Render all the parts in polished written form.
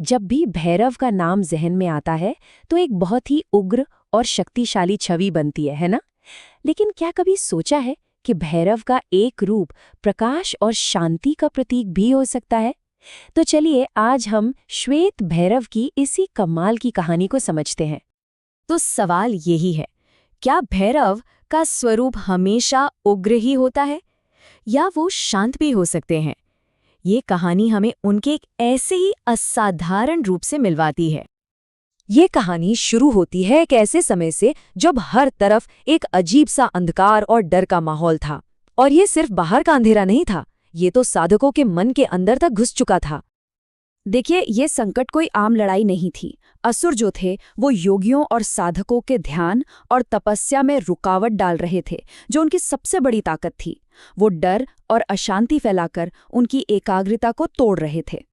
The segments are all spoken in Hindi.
जब भी भैरव का नाम जहन में आता है तो एक बहुत ही उग्र और शक्तिशाली छवि बनती है ना? लेकिन क्या कभी सोचा है कि भैरव का एक रूप प्रकाश और शांति का प्रतीक भी हो सकता है? तो चलिए आज हम श्वेत भैरव की इसी कमाल की कहानी को समझते हैं। तो सवाल यही है, क्या भैरव का स्वरूप हमेशा उग्र ही होता है या वो शांत भी हो सकते हैं? ये कहानी हमें उनके एक ऐसे ही असाधारण रूप से मिलवाती है। ये कहानी शुरू होती है एक ऐसे समय से जब हर तरफ एक अजीब सा अंधकार और डर का माहौल था। और ये सिर्फ बाहर का अंधेरा नहीं था, ये तो साधकों के मन के अंदर तक घुस चुका था। देखिए, ये संकट कोई आम लड़ाई नहीं थी। असुर जो थे वो योगियों और साधकों के ध्यान और तपस्या में रुकावट डाल रहे थे, जो उनकी सबसे बड़ी ताकत थी। वो डर और अशांति फैलाकर उनकी एकाग्रता को तोड़ रहे थे।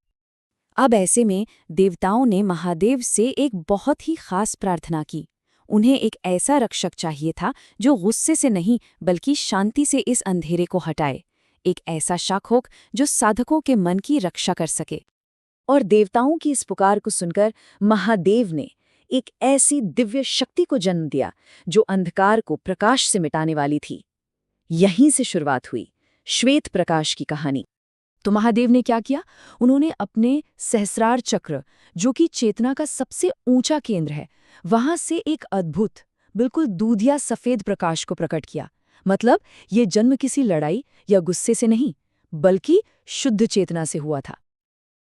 अब ऐसे में देवताओं ने महादेव से एक बहुत ही खास प्रार्थना की। उन्हें एक ऐसा रक्षक चाहिए था जो गुस्से से नहीं बल्कि शांति से इस अंधेरे को हटाए, एक ऐसा शाखोक जो साधकों के मन की रक्षा कर सके। और देवताओं की इस पुकार को सुनकर महादेव ने एक ऐसी दिव्य शक्ति को जन्म दिया जो अंधकार को प्रकाश से मिटाने वाली थी। यहीं से शुरुआत हुई श्वेत प्रकाश की कहानी। तो महादेव ने क्या किया? उन्होंने अपने सहस्रार चक्र, जो कि चेतना का सबसे ऊंचा केंद्र है, वहां से एक अद्भुत, बिल्कुल दूधिया सफेद प्रकाश को प्रकट किया। मतलब ये जन्म किसी लड़ाई या गुस्से से नहीं, बल्कि शुद्ध चेतना से हुआ था।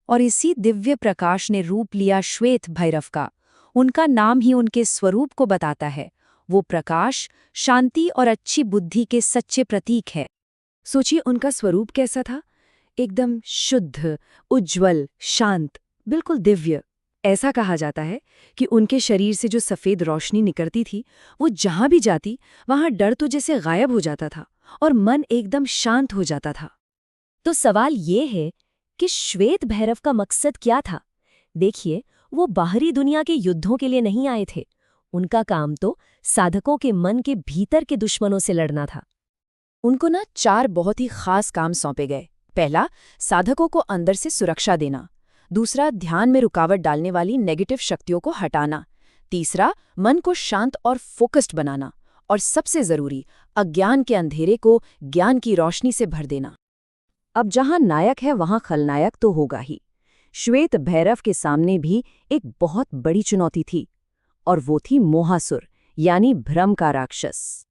और इसी दिव्य प्रकाश ने रूप लिया श्वेत भैरव का। उनका नाम ही उनके स्वरूप को बताता है। वो प्रकाश, शांति और अच्छी बुद्धि के सच्चे प्रतीक है। सोचिए उनका स्वरूप कैसा था? एकदम शुद्ध, उज्ज्वल, शांत, बिल्कुल दिव्य। ऐसा कहा जाता है कि उनके शरीर से जो सफेद रोशनी निकलती थी, वो जहां भी जाती वहां डर तो जैसे गायब हो जाता था और मन एकदम शांत हो जाता था। तो सवाल ये है कि श्वेत भैरव का मकसद क्या था? देखिए, वो बाहरी दुनिया के युद्धों के लिए नहीं आए थे। उनका काम तो साधकों के मन के भीतर के दुश्मनों से लड़ना था। उनको 4 बहुत ही खास काम सौंपे गए। पहला, साधकों को अंदर से सुरक्षा देना। दूसरा, ध्यान में रुकावट डालने वाली नेगेटिव शक्तियों को हटाना। तीसरा, मन को शांत और फोकस्ड बनाना। और सबसे जरूरी, अज्ञान के अंधेरे को ज्ञान की रोशनी से भर देना। अब जहां नायक है वहां खलनायक तो होगा ही। श्वेत भैरव के सामने भी एक बहुत बड़ी चुनौती थी, और वो थी मोहासुर, यानी भ्रम का राक्षस।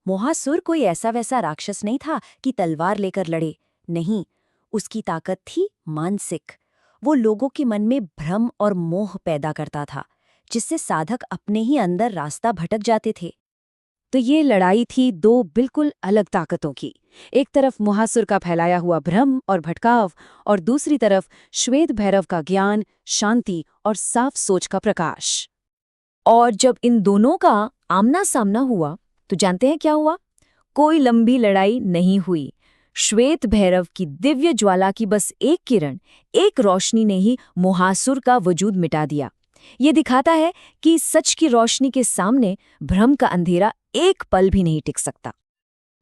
मोहासुर कोई ऐसा वैसा राक्षस नहीं था कि तलवार लेकर लड़े। नहीं, उसकी ताकत थी मानसिक। वो लोगों के मन में भ्रम और मोह पैदा करता था, जिससे साधक अपने ही अंदर रास्ता भटक जाते थे। तो ये लड़ाई थी 2 बिल्कुल अलग ताकतों की। एक तरफ मोहासुर का फैलाया हुआ भ्रम और भटकाव, और दूसरी तरफ श्वेत भैरव का ज्ञान, शांति और साफ सोच का प्रकाश। और जब इन दोनों का आमना सामना हुआ तो जानते हैं क्या हुआ? कोई लंबी लड़ाई नहीं हुई। श्वेत भैरव की दिव्य ज्वाला की बस एक किरण, एक रोशनी ने ही मोहासुर का वजूद मिटा दिया। ये दिखाता है कि सच की रोशनी के सामने भ्रम का अंधेरा एक पल भी नहीं टिक सकता।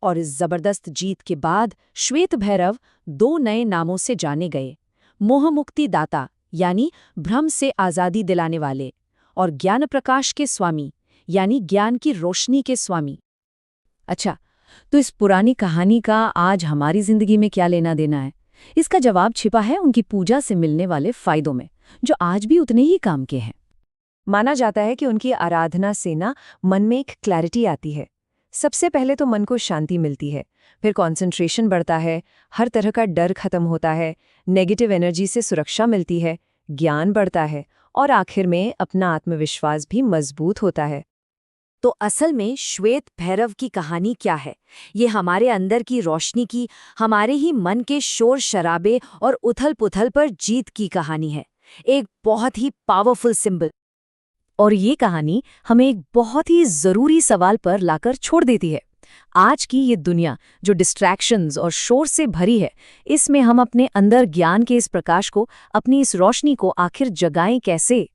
और इस जबरदस्त जीत के बाद श्वेत भैरव 2 नए नामों से जाने गए। मोह मुक्ति दाता, यानी भ्रम से आज़ादी दिलाने वाले, और ज्ञान प्रकाश के स्वामी, यानी ज्ञान की रोशनी के स्वामी। अच्छा, तो इस पुरानी कहानी का आज हमारी जिंदगी में क्या लेना देना है? इसका जवाब छिपा है उनकी पूजा से मिलने वाले फायदों में, जो आज भी उतने ही काम के हैं। माना जाता है कि उनकी आराधना से मन में एक क्लैरिटी आती है। सबसे पहले तो मन को शांति मिलती है, फिर कंसंट्रेशन बढ़ता है, हर तरह का डर खत्म होता है, नेगेटिव एनर्जी से सुरक्षा मिलती है, ज्ञान बढ़ता है, और आखिर में अपना आत्मविश्वास भी मजबूत होता है। तो असल में श्वेत भैरव की कहानी क्या है? ये हमारे अंदर की रोशनी की, हमारे ही मन के शोर शराबे और उथल-पुथल पर जीत की कहानी है। एक बहुत ही पावरफुल सिंबल। और ये कहानी हमें एक बहुत ही जरूरी सवाल पर लाकर छोड़ देती है। आज की ये दुनिया जो डिस्ट्रैक्शंस और शोर से भरी है, इसमें हम अपने अंदर ज्ञान के इस प्रकाश को, अपनी इस रोशनी को आखिर जगाएं कैसे?